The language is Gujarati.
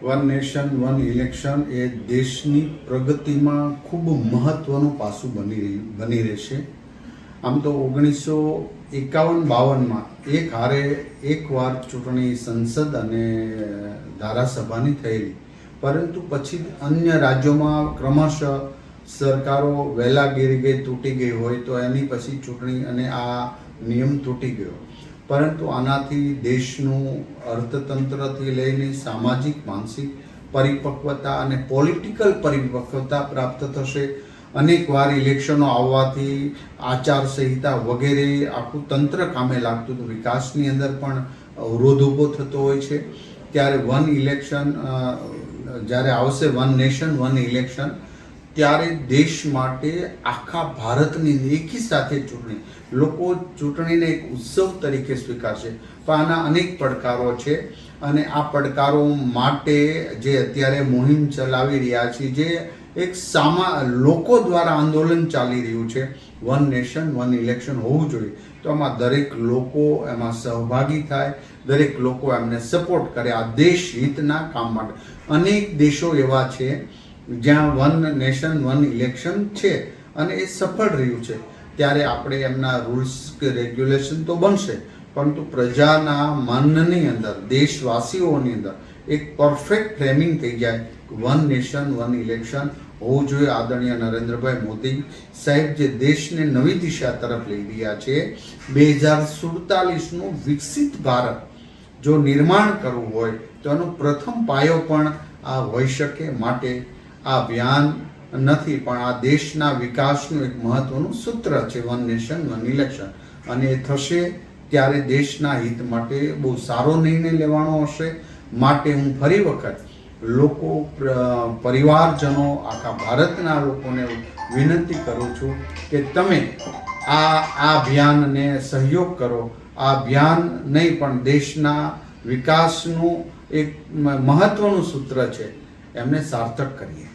વન નેશન વન ઇલેક્શન એ દેશની પ્રગતિમાં ખૂબ મહત્વનું પાસું બની રહેશે. આમ તો 1951-52માં એકવાર ચૂંટણી સંસદ અને ધારાસભાની થયેલી, પરંતુ પછી અન્ય રાજ્યોમાં ક્રમશઃ સરકારો વહેલાગીરી ગઈ, તૂટી ગઈ હોય તો એની પછી ચૂંટણી અને આ નિયમ તૂટી ગયો. પરંતુ આનાથી દેશનું અર્થતંત્રથી લઈને સામાજિક માનસિક પરિપક્વતા અને પોલિટિકલ પરિપક્વતા પ્રાપ્ત થશે. અનેક વાર ઇલેક્શનો આવવાથી આચારસંહિતા વગેરે આખું તંત્ર કામે લાગતું હતું. વિકાસની અંદર પણ અવરોધ ઊભો થતો હોય છે. ત્યારે વન ઇલેક્શન જ્યારે આવશે, વન નેશન વન ઇલેક્શન, ત્યારે દેશ માટે આખા ભારતની એકી સાથે ચૂંટણી, લોકો ચૂંટણીને એક ઉત્સવ તરીકે સ્વીકારશે. પણ આના અનેક પડકારો છે અને આ પડકારો માટે જે અત્યારે મુહિમ ચલાવી રહ્યા છે, જે એક લોકો દ્વારા આંદોલન ચાલી રહ્યું છે, વન નેશન વન ઇલેક્શન હોવું જોઈએ. તો આમાં દરેક લોકો એમાં સહભાગી થાય, દરેક લોકો એમને સપોર્ટ કરે આ દેશ હિતના કામ માટે. અનેક દેશો એવા છે જ્યાં વન નેશન વન ઇલેક્શન છે અને એ સફળ રહ્યું છે. ત્યારે આપણે એમના રૂલ્સ કે રેગ્યુલેશન તો બનશે, પરંતુ પ્રજાના મનની અંદર, દેશવાસીઓની અંદર એક પરફેક્ટ ફ્રેમિંગ થઈ જાય. વન નેશન વન ઇલેક્શન હોવું જોઈએ. આદરણીય નરેન્દ્રભાઈ મોદી સાહેબ જે દેશને નવી દિશા તરફ લઈ રહ્યા છે, 2047નું વિકસિત ભારત જો નિર્માણ કરવું હોય તો એનો પ્રથમ પાયો પણ આ હોઈ શકે. માટે આ અભિયાન નથી, પણ આ દેશના વિકાસનું એક મહત્વનું સૂત્ર છે, વન નેશન વન ઇલેક્શન. અને એ થશે ત્યારે દેશના હિત માટે બહુ સારો નિર્ણય લેવાનો હશે. માટે હું ફરી વખત લોકો, પરિવારજનો, આખા ભારતના લોકોને વિનંતી કરું છું કે તમે આ અભિયાનને સહયોગ કરો. આ અભિયાન નહીં પણ દેશના વિકાસનું એક મહત્વનું સૂત્ર છે, એમને સાર્થક કરીએ.